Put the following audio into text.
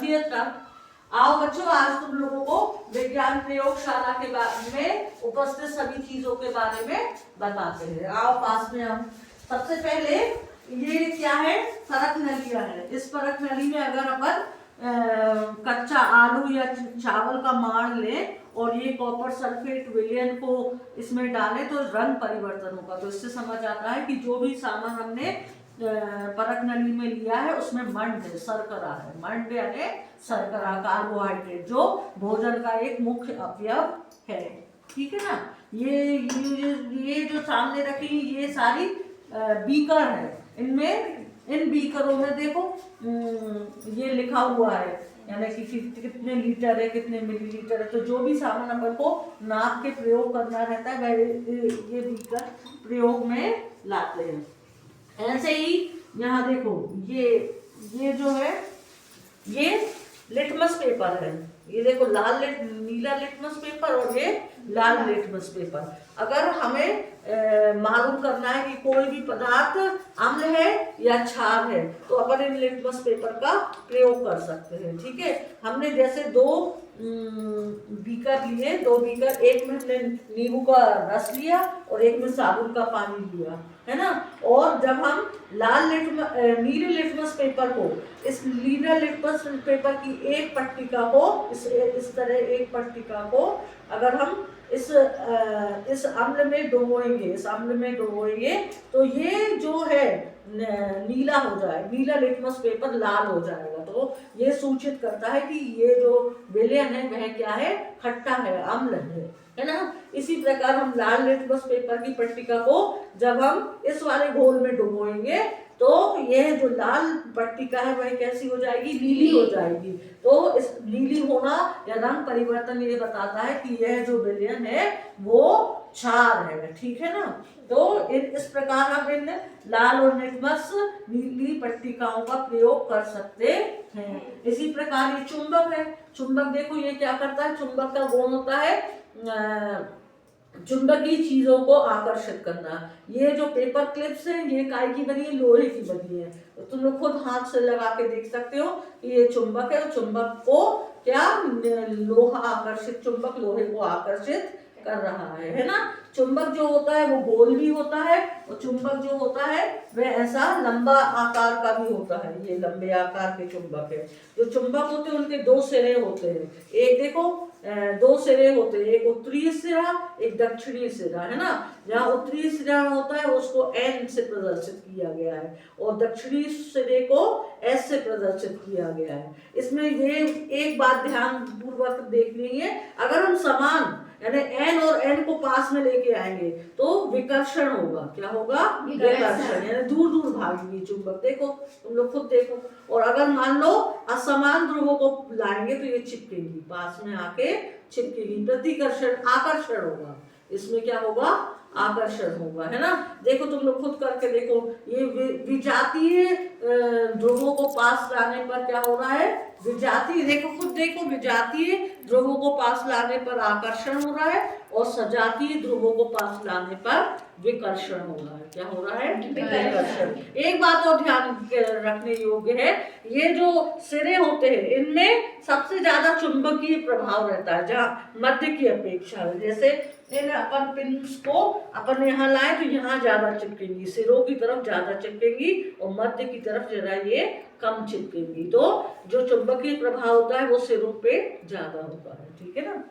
Theatre. आओ बच्चों, आज तुम लोगों को विज्ञान प्रयोगशाला के बारे में उपस्थित सभी चीजों के बारे में बताते हैं। आओ पास में हम सबसे पहले ये क्या है, परख नलिया है। इस परख नली में अगर अपन कच्चा आलू या चावल का माड़ लें और ये कॉपर सल्फेट विलयन को इसमें डालें तो रंग परिवर्तन होगा। तो इससे समझ आता है कि जो भी सामान हमने परख नली में लिया है उसमें मंड है, शर्करा है। मंड यानी शर्करा, कार्बोहाइड्रेट, जो भोजन का एक मुख्य अवयव है। ठीक है ना। ये जो सामने रखी ये सारी बीकर है। इनमें इन बीकरों में देखो ये लिखा हुआ है, यानी कि कितने लीटर है, कितने मिलीलीटर है। तो जो भी सामान अपन को नाप के प्रयोग करना रहता है वह ये बीकर प्रयोग में लाते हैं। ऐसे ही यहाँ देखो ये जो है ये लिटमस पेपर है। ये देखो नीला लिटमस पेपर और ये लाल लिटमस पेपर। अगर हमें मालूम करना है कि कोई भी पदार्थ अम्ल है या क्षार है तो अपन इन लिटमस पेपर का प्रयोग कर सकते हैं। ठीक है। हमने जैसे दो बीकर लिए, दो बीकर, एक में हमने नींबू का रस लिया और एक में साबुन का पानी लिया, है ना। और जब हम नीले लिटमस पेपर को, इस नीले लिटमस पेपर की एक पट्टिका को इस तरह एक पट्टिका को अगर हम इस अम्ल में डुबोएंगे तो ये जो है नीला हो जाए, नीला लिटमस पेपर लाल हो जाएगा। तो ये सूचित करता है कि ये जो विलयन है वह क्या है, खट्टा है, अम्ल है ना। इसी प्रकार हम लाल लिटमस पेपर की पट्टिका को जब हम इस वाले घोल में डुबोएंगे तो यह जो लाल पट्टिका है वह कैसी हो जाएगी, नीली हो जाएगी। तो इस नीली होना या रंग परिवर्तन ये बताता है कि यह जो विलयन है वो क्षार है। ठीक है ना। तो इस प्रकार हम इन लाल और लिटमस नीली पट्टिकाओं का प्रयोग कर सकते हैं। इसी प्रकार ये चुंबक है। चुंबक देखो ये क्या करता है, चुंबक का गुण होता है चुंबकीय चीजों को आकर्षित करना। ये जो पेपर क्लिप्स हैं ये काय की बनी है, लोहे की बनी है। तो तुम लोग खुद हाथ से लगा के देख सकते हो कि ये चुंबक है। चुंबक को क्या, लोहा आकर्षित, चुंबक लोहे को आकर्षित कर रहा है ना। चुंबक जो होता है वो गोल भी होता है और चुंबक जो होता है वह ऐसा लंबा आकार का भी होता है। ये लंबे आकार के चुंबक है। जो चुंबक होते हैं उनके दो सिरे होते हैं। एक देखो दो सिरे होते हैं, एक उत्तरी सिरा, एक दक्षिणी सिरा, है ना। जहाँ उत्तरी सिरा होता है उसको N से प्रदर्शित किया गया है और दक्षिणी सिरे को S से प्रदर्शित किया गया है। इसमें ये एक बात ध्यान पूर्वक देखनी है, अगर हम समान यानी N और N को पास में लेके आएंगे तो विकर्षण होगा। क्या होगा, विकर्षण, यानी दूर दूर भागेंगी चुंबक। देखो तुम लोग खुद देखो। और अगर मान लो असमान ध्रुवों को लाएंगे तो ये चिपकेंगी, पास में आके चिपकेगी। प्रतिकर्षण, आकर्षण होगा। इसमें क्या होगा, आकर्षण होगा, है ना। देखो तुम लोग खुद करके देखो। ये विजातीय ध्रुवों को पास लाने पर क्या हो रहा है, विजातीय, देखो खुद देखो, विजातीय ध्रुवों को पास लाने पर आकर्षण हो रहा है और सजातीय ध्रुवों को पास लाने पर विकर्षण हो रहा है। क्या हो रहा है, विकर्षण। एक बात और ध्यान रखने योग्य है, ये जो सिरे होते हैं इनमें सबसे ज्यादा चुंबकीय प्रभाव रहता है जहाँ मध्य की अपेक्षा। जैसे अपन पिन्स को अपन यहाँ लाए तो यहाँ ज्यादा चिपकेंगी, सिरों की तरफ ज्यादा चिपकेंगी और मध्य की तरफ जरा ये कम चिपकेंगी। तो जो चुंबकीय प्रभाव होता है वो सिरों पे ज्यादा होता है। ठीक है ना।